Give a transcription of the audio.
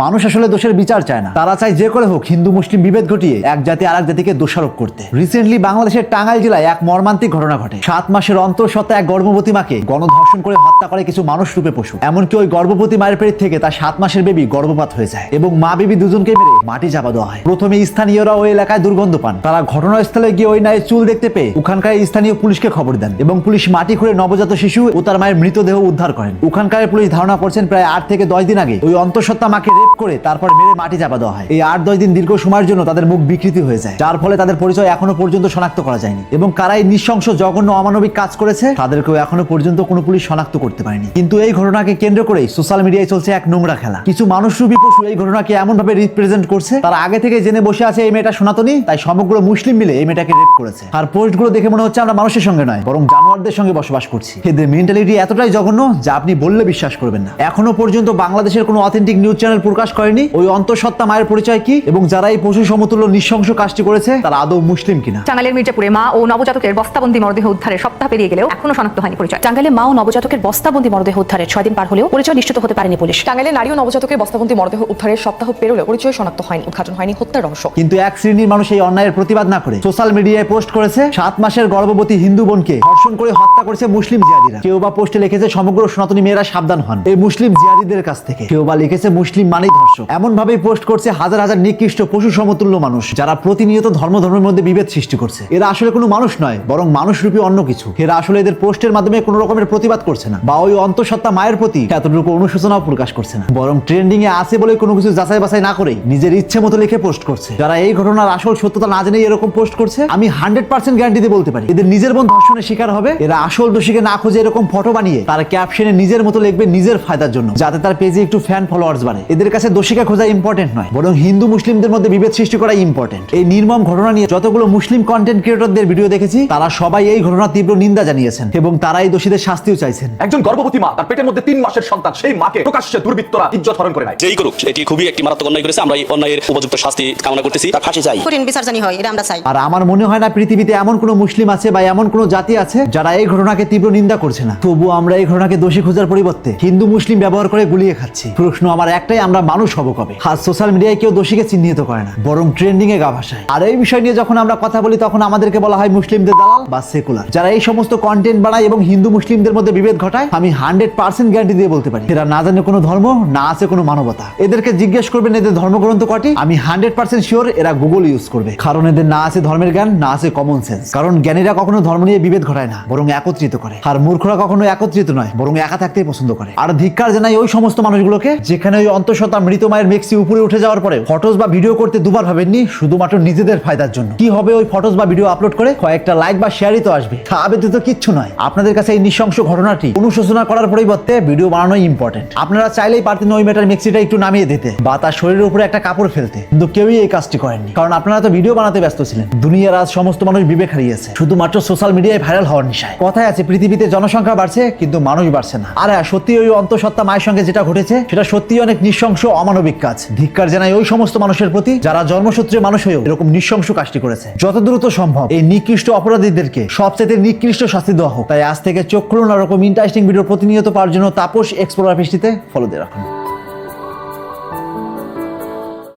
মানুষ আসলে দোষের বিচার চায় না, তারা চায় যে করে হোক হিন্দু মুসলিম বিভেদ ঘটিয়ে এক জাতি আরেক জাতিকে দোষারোপ করতে। রিসেন্টলি বাংলাদেশের টাঙ্গাইল জেলায় এক মর্মান্তিক ঘটনা ঘটে। 7 মাসের অন্তঃসত্ত্বা এক গর্ভবতী মাকে গণধর্ষণ করে হত্যা করে কিছু মানুষ রূপে পশু। এমনকি ওই গর্ভবতী মায়ের পেট থেকে তার 7 মাসের বেবি গর্ভপাত হয়ে যায় এবং মা বেবি দুজনকে মেরে মাটি চাপা দেওয়া হয়। প্রথমে স্থানীয়রা ওই এলাকায় দুর্গন্ধ পান। তারা ঘটনাস্থলে গিয়ে ওই নায়ের চুল দেখতে পেয়ে ওখানকার স্থানীয় পুলিশকে খবর দেন এবং পুলিশ মাটি খুঁড়ে নবজাত শিশু ও তার মায়ের মৃতদেহ উদ্ধার করেন। ওখানকার পুলিশ ধারণা করছেন প্রায় 8 থেকে 10 দিন আগে ওই অন্তঃসত্ত্বা মাকে রেপ করে তারপর মেরে মাটি চাপা দেওয়া হয়। এই 8-10 দিন দীর্ঘ সময়ের জন্য তাদের মুখ বিকৃতি হয়ে যায়, যার ফলে তাদের পরিচয় এখনো পর্যন্ত শনাক্ত করা যায়নি এবং কারা এই নৃশংস জঘন্য অমানবিক কাজ করেছে তাদেরকেও এখনো পর্যন্ত কোনো পুলিশ শনাক্ত করতে পারেনি। কিন্তু এই ঘটনাকে কেন্দ্র করেই সোশ্যাল মিডিয়ায় চলছে এক নোংরা খেলা। কিছু মানুষরূপী পশু এই ঘটনাকে এমন ভাবে রিপ্রেজেন্ট করছে, তারা আগে থেকে জেনে বসে আছে এই মেয়েটা সনাতনী, তাই সমগ্র মুসলিম মিলে এই মেয়েটাকে রেপ করেছে। আর পোস্টগুলো দেখে মনে হচ্ছে আমরা মানুষের সঙ্গে নয় বরং জানোয়ারদের সঙ্গে বসবাস করছি। এদের মেন্টালিটি এতটাই জঘন্য যা আপনি বললে বিশ্বাস করবেন না। এখনো পর্যন্ত বাংলাদেশের কোনো অথেন্টিক নিউজ চ্যানেল প্রকাশ করেনি ওই অন্তঃসত্ত্বা মায়ের পরিচয় কি এবং যারা এই পশু সমতুল্য নৃশংস কাজটি করেছে তারা আদৌ মুসলিম কিনা। টাঙ্গাইলের মির্জাপুরে মা ও নবজাতকের বস্তাবন্দি মরদেহ উদ্ধারের সপ্তাহ পেরিয়ে গেলেও এখনো শনাক্ত হয়নি পরিচয়। টাঙ্গাইলে মা ও নবজাতকের বস্তাবন্দি মরদেহ উদ্ধারের 6 দিন পার হলেও পরিচয় নিশ্চিত হতে পারেনি পুলিশ। টাঙ্গাইলে নারী ও নবজাতকের বস্তাবন্দি মরদেহ উদ্ধারের সপ্তাহ পেরোলেও পরিচয় শনাক্ত হয়নি, উদ্ঘাটন হয়নি হত্যার রহস্য। কিন্তু এক শ্রেণীর মানুষ এই অন্যায়ের প্রতিবাদ না করে সোশ্যাল মিডিয়ায় পোস্ট করেছে 7 মাসের গর্ভবতী হিন্দু বোনকে ধর্ষণ করে হত্যা করেছে মুসলিম জিহাদিরা। কেউ বা পোস্টে লিখেছে সমগ্র সনাতনী মেয়েরা সাবধান হন এই মুসলিম জিহাদিদের কাছ থেকে। কেউ বা লিখেছে মুসলিম মানেই ধর্ষক। এমন ভাবেই পোস্ট করছে হাজার হাজার নিকৃষ্ট পশু সমতুল্য মানুষ যারা প্রতিনিয়ত ধর্মের মধ্যে বিভেদ সৃষ্টি করছে। এরা আসলে কোনো মানুষ নয় বরং মানুষরূপী অন্য কিছু। এরা আসলে এদের পোস্টের মাধ্যমে কোনো রকমের প্রতিবাদ করছে না বা ওই অন্তঃসত্ত্বা মায়ের প্রতি এতটুকু অনুশোচনাও প্রকাশ করছে না, বরং ট্রেন্ডিং এ আছে বলে কোনো কিছু যাচাই বাছাই না করে নিজের ইচ্ছে মতো লিখে পোস্ট করছে। যারা এই ঘটনার আসল সত্যতা না জেনে এরকম পোস্ট করছে, আমি 100% গ্যারান্টি দিয়ে বলতে পারি এদের নিজের বোন ধর্ষণের শিকার হবে। এরা আসল দোষীকে না খুঁজে এরকম ফটো বানিয়ে তার ক্যাপশনে নিজের মতো লিখবে নিজের ফায়দার জন্য, যাতে তার পেজে একটু ফ্যান ফলোয়ার্স বাড়ে। এদের কাছে দোষীকে খোঁজা ইম্পর্টেন্ট নয় বরং হিন্দু মুসলিমদের মধ্যে বিভেদ সৃষ্টি করা ইম্পর্টেন্ট। এই নির্মম ঘটনা নিয়ে যতগুলো মুসলিম কন্টেন্ট ক্রিয়েটরদের ভিডিও দেখেছি তারা সবাই এই ঘটনার তীব্র নিন্দা জানিয়েছেন এবং তারা এই দোষীদের শাস্তিও চাইছেন। একজন গর্ভবতী মা তার পেটের মধ্যে 3 মাসের সন্তান, সেই মাকে প্রকাশ্যে দুর্বৃত্তরা ইজ্জত হরণ করে নাই। যেই করুক এটি খুবই একটি মারাত্মক অন্যায় করেছে। আমরা এই অন্যায়ের উপযুক্ত শাস্তি কামনা করতেছি, তার ফাঁসি চাই, কঠিন বিচার জানি হয়, এটা আমরা চাই। আর আমার মনে হয় না পৃথিবীতে এমন কোনো মুসলিম আছে বা এমন কোনো জাতি আছে যারা এই ঘটনাকে তীব্র নিন্দা করছে না। তবু আমরা এই ঘটনাকে দোষী খোঁজার পরিবর্তে হিন্দু মুসলিম ব্যবহার করে গুলিয়ে খাচ্ছি। প্রশ্ন আমার একটাই, আমরা মানুষ হব কবে? আজ সোশ্যাল মিডিয়ায় কেউ দোষীকে চিহ্নিত করে না বরং ট্রেন্ডিং এ গা ভাসায়। আর এই বিষয় নিয়ে যখন আমরা কথা বলি তখন আমাদেরকে বলা হয় মুসলিমদের দালাল বা সেকুলার। যারা এই সমস্ত কন্টেন্ট বানায় এবং হিন্দু মুসলিমদের মধ্যে বিভেদ ঘটায়, আমি 100% গ্যারান্টি দিয়ে বলতে পারি এরা না জানে কোনো ধর্ম, না আছে কোনো মানবতা। এদেরকে জিজ্ঞেস করবেন এদের ধর্মগ্রন্থ কটি, আমি 100% শিওর এরা গুগল ইউজ করবে। কারণ এদের না আছে ধর্মের জ্ঞান, না আছে কমন সেন্স। কারণ জ্ঞানীরা কখনো ধর্ম নিয়ে বিভেদ ঘটায় না বরং একত্রিত করে, আর মূর্খরা কখনো একত্রিত নয় বরং একা থাকতেই পছন্দ করে। আর ধিক্কার জানাই ওই সমস্ত মানুষগুলোকে যেখানে ওই অন্তঃসত্ত্বা মৃত মায়ের মেক্সি উপরে উঠে যাওয়ার পরে ফটোস বা ভিডিও করতে দুবার ভাবেননি শুধুমাত্র নিজেদের ফায়দার জন্য। কি হবে ওই ফটোস বা ভিডিও আপলোড করে? কয়েকটা লাইক বা শেয়ারই তো আসবে, তা ব্যতীত কিচ্ছু নয়। আপনাদের কাছে এই নৃশংস ঘটনাটি অনুশোচনা করার পরিবর্তে ভিডিও বানানোই ইম্পর্টেন্ট। আপনারা চাইলেই পারতেন ওই মেয়েটার মেক্সিটা একটু নামিয়ে দিতে বা তার শরীরের উপরে একটা কাপড় ফেলতে, কিন্তু কেউই এই কাজটি করেননি কারণ আপনারা তো ভিডিও বানাতে ব্যস্ত ছিলেন। দুনিয়ার আজ সমস্ত মানুষ বিবেক হারিয়েছে শুধুমাত্র সোশ্যাল মিডিয়ায় ভাইরাল হওয়ার নেশায়। কথায় আছে পৃথিবীতে জনসংখ্যা বাড়ছে কিন্তু মানুষ বাড়ছে না। আর সত্যি ওই অন্তঃসত্ত্বা মায়ের সঙ্গে যেটা ঘটেছে সেটা সত্যি অনেক নৃশংস অমানবিক কাজ। ধিক্কার জানাই ওই সমস্ত মানুষের প্রতি যারা জন্মসূত্রে মানুষ হয়েও এরকম নৃশংস কাজটি করেছে। যত দ্রুত সম্ভব এই নিকৃষ্ট অপরাধীদেরকে সবচেয়ে নিকৃষ্ট শাস্তি দেওয়া হোক। তাই আজ থেকে চোখ খুলুন এরকম ইন্টারেস্টিং ভিডিও প্রতিনিয়ত পাওয়ার জন্য তাপস এক্সপ্লোরার পেজটিতে ফলো দিয়ে রাখুন।